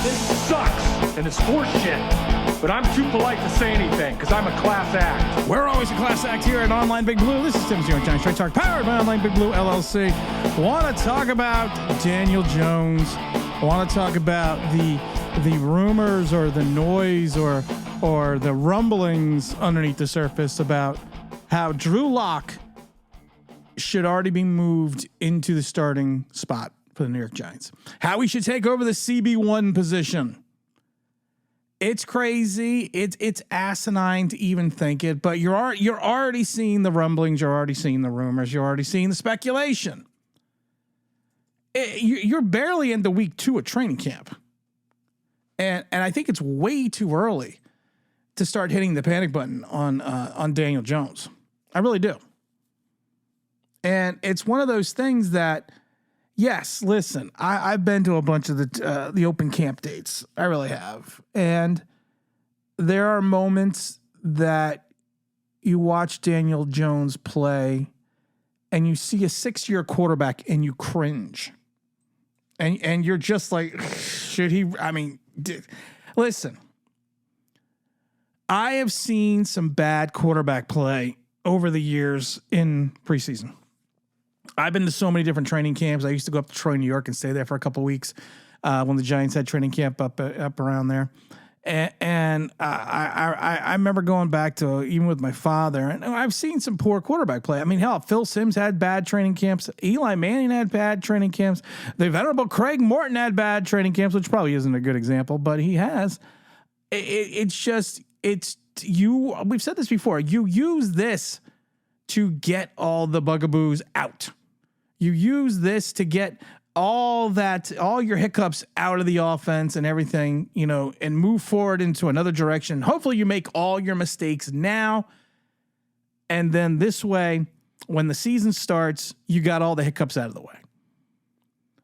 This sucks, and it's horse shit. But I'm too polite to say anything because I'm a class act. We're always a class act here at Online Big Blue. This is Tim's New York Giants Straight Talk, powered by Online Big Blue LLC. Want to talk about Daniel Jones? Want to talk about the rumors or the noise or the rumblings underneath the surface about how Drew Lock should already be moved into the starting spot for the New York Giants. How he should take over the CB1 position. It's crazy. It's asinine to even think it, but you're already seeing the rumblings. You're already seeing the rumors. You're already seeing the speculation. You're barely into week 2 of training camp. And I think it's way too early to start hitting the panic button on Daniel Jones. I really do. And it's one of those things that, yes, listen, I've been to a bunch of the open camp dates. I really have. And there are moments that you watch Daniel Jones play and you see a 6-year quarterback and you cringe. And you're just like, should he? I mean, listen, I have seen some bad quarterback play over the years in preseason. I've been to so many different training camps. I used to go up to Troy, New York and stay there for a couple of weeks when the Giants had training camp up around there. And I remember going back to even with my father, and I've seen some poor quarterback play. I mean, hell, Phil Simms had bad training camps. Eli Manning had bad training camps. The venerable Craig Morton had bad training camps, which probably isn't a good example, but he has. We've said this before. You use this to get all the bugaboos out. You use this to get all your hiccups out of the offense and everything, and move forward into another direction. Hopefully you make all your mistakes now. And then this way, when the season starts, you got all the hiccups out of the way.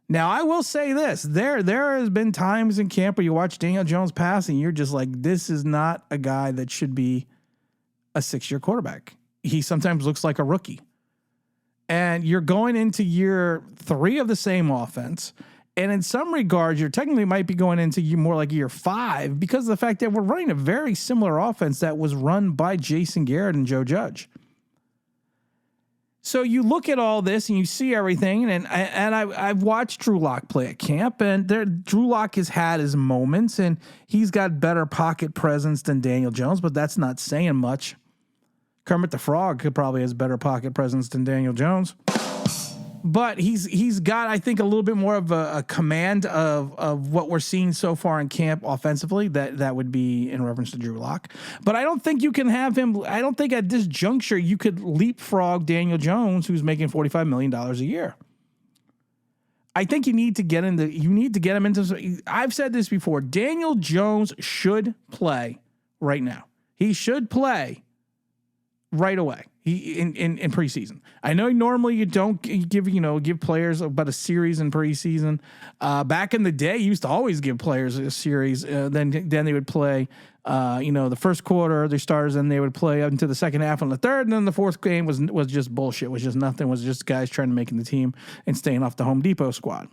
Now, I will say this. There has been times in camp where you watch Daniel Jones pass and you're just like, this is not a guy that should be a 6-year quarterback. He sometimes looks like a rookie. And you're going into year 3 of the same offense. And in some regards, you're technically might be going into more like year 5 because of the fact that we're running a very similar offense that was run by Jason Garrett and Joe Judge. So you look at all this and you see everything. And I've watched Drew Lock play at camp, and Drew Lock has had his moments, and he's got better pocket presence than Daniel Jones, but that's not saying much. Kermit the Frog probably has better pocket presence than Daniel Jones. But he's got, I think, a little bit more of a command of what we're seeing so far in camp offensively. That would be in reference to Drew Lock. But I don't think you can have him. I don't think at this juncture you could leapfrog Daniel Jones, who's making $45 million a year. I think you need to get him into. I've said this before. Daniel Jones should play right now. He should play right away. He in preseason. I know normally you don't give players about a series in preseason. Back in the day, you used to always give players a series. Then they would play, the first quarter, their starters, and they would play up into the second half on the third, and then the fourth game was just bullshit. Was just nothing. Was just guys trying to make the team and staying off the Home Depot squad.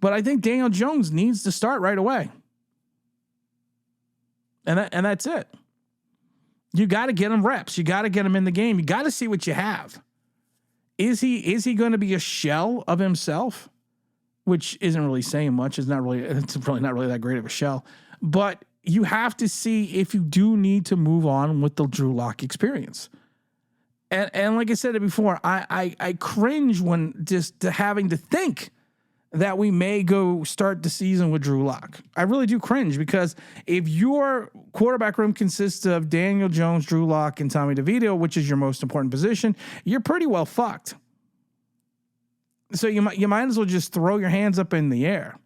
But I think Daniel Jones needs to start right away, and that's it. You got to get him reps. You got to get him in the game. You got to see what you have. Is he going to be a shell of himself? Which isn't really saying much. It's probably not really that great of a shell. But you have to see if you do need to move on with the Drew Lock experience. And like I said it before, I cringe when just having to think that we may go start the season with Drew Lock. I really do cringe, because if your quarterback room consists of Daniel Jones, Drew Lock, and Tommy DeVito, which is your most important position, you're pretty well fucked. So you might as well just throw your hands up in the air.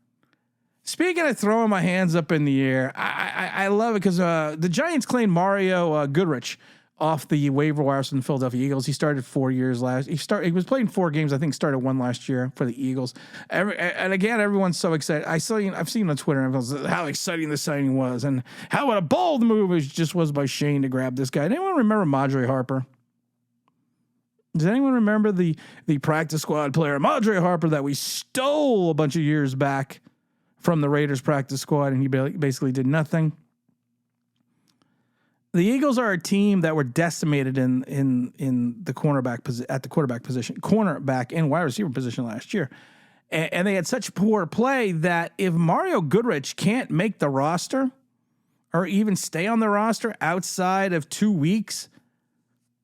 Speaking of throwing my hands up in the air, I love it because the Giants claimed Mario Goodrich off the waiver wire from the Philadelphia Eagles. He started 4 years last. He was playing 4 games. I think started 1 last year for the Eagles. And again, everyone's so excited. I've seen on Twitter how exciting the signing was, and what a bold move it just was by Shane to grab this guy. Anyone remember Madre Harper? Does anyone remember the practice squad player Madre Harper that we stole a bunch of years back from the Raiders practice squad, and he basically did nothing. The Eagles are a team that were decimated in the quarterback position, cornerback and wide receiver position last year. And they had such poor play that if Mario Goodrich can't make the roster or even stay on the roster outside of 2 weeks,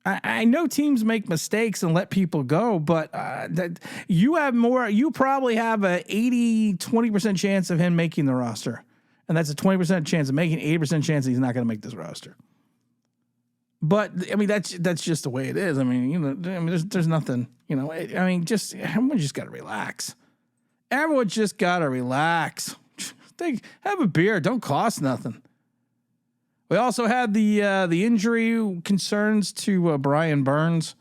I know teams make mistakes and let people go, but you probably have a 20% chance of him making the roster. And that's a 20% chance of making, 80% chance that he's not going to make this roster. But I mean, that's just the way it is. I mean, there's nothing, everyone just got to relax. Everyone just got to relax. Have a beer. Don't cost nothing. We also had the injury concerns to Brian Burns.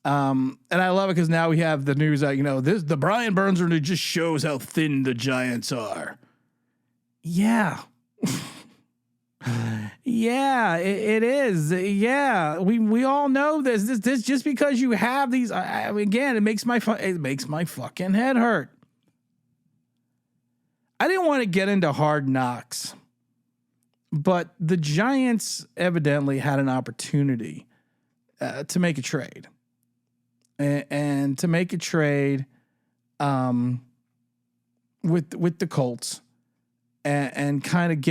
And I love it because now we have the news that, the Brian Burns news just shows how thin the Giants are. Yeah. Yeah, it is. Yeah, we all know this. This just because you have these. Again, it makes my fucking head hurt. I didn't want to get into Hard Knocks, but the Giants evidently had an opportunity to make a trade, and to make a trade with the Colts. And kind of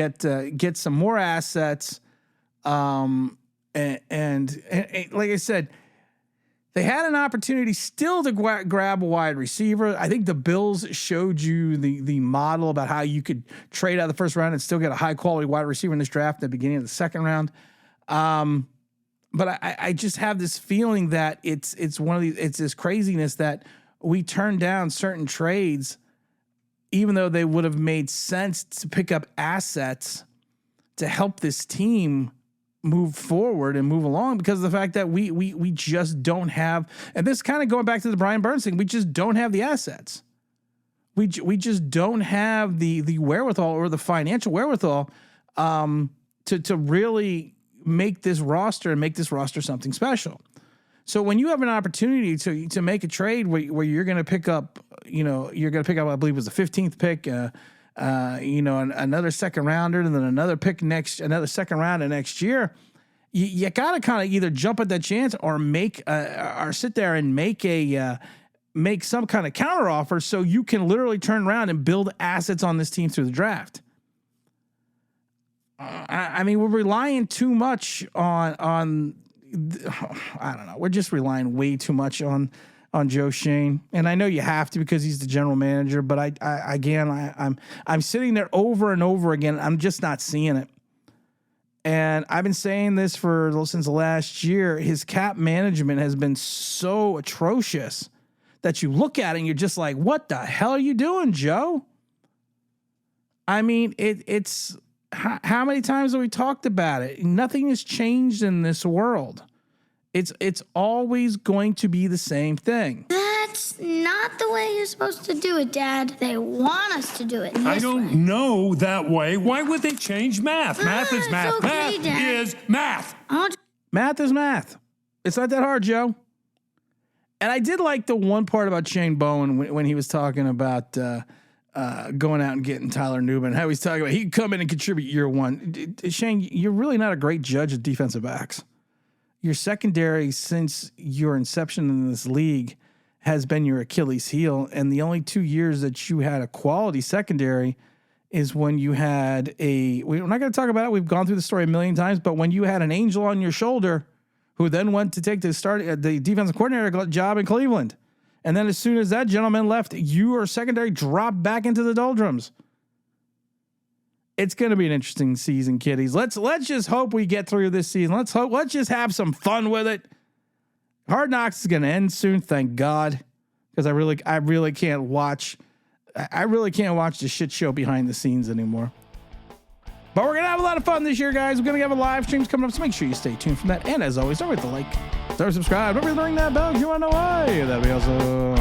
get some more assets, and like I said, they had an opportunity still to grab a wide receiver. I think the Bills showed you the model about how you could trade out of the first round and still get a high quality wide receiver in this draft at the beginning of the second round. But I just have this feeling that it's this craziness that we turned down certain trades, even though they would have made sense to pick up assets to help this team move forward and move along, because of the fact that we just don't have, and this kind of going back to the Brian Burns thing, we just don't have the assets. We just don't have the wherewithal or the financial wherewithal to really make this roster and make this roster something special. So when you have an opportunity to make a trade where you're going to pick up, I believe it was the 15th pick, another second rounder, and then another second round next year, you got to kind of either jump at that chance or or sit there and make some kind of counter offer so you can literally turn around and build assets on this team through the draft. I mean, we're relying too much on. I don't know. We're just relying way too much on Joe Schoen, and I know you have to because he's the general manager. But I'm sitting there over and over again. I'm just not seeing it, and I've been saying this since last year. His cap management has been so atrocious that you look at it and you're just like, "What the hell are you doing, Joe?" I mean, it's. How many times have we talked about it? Nothing has changed in this world. It's always going to be the same thing. That's not the way you're supposed to do it, Dad. They want us to do it this way. I don't know that way. Why would they change math? Math is math. Okay, Math Dad. is math. Math is math. It's not that hard, Joe. And I did like the one part about Shane Bowen when he was talking about going out and getting Tyler Newman, how he's talking about he can come in and contribute year one. Shane, you're really not a great judge of defensive backs. Your secondary since your inception in this league has been your Achilles heel. And the only 2 years that you had a quality secondary is when you had we're not going to talk about it. We've gone through the story a million times, but when you had an angel on your shoulder who then went to take the defensive coordinator job in Cleveland. And then as soon as that gentleman left, your secondary dropped back into the doldrums. It's going to be an interesting season, kiddies. Let's just hope we get through this season. Let's just have some fun with it. Hard Knocks is going to end soon, thank God, because I really can't watch the shit show behind the scenes anymore. But we're going to have a lot of fun this year, guys. We're going to have a live streams coming up, so make sure you stay tuned for that. And as always, don't forget to like, subscribe, don't forget to ring that bell if you want to know why. That'd be awesome.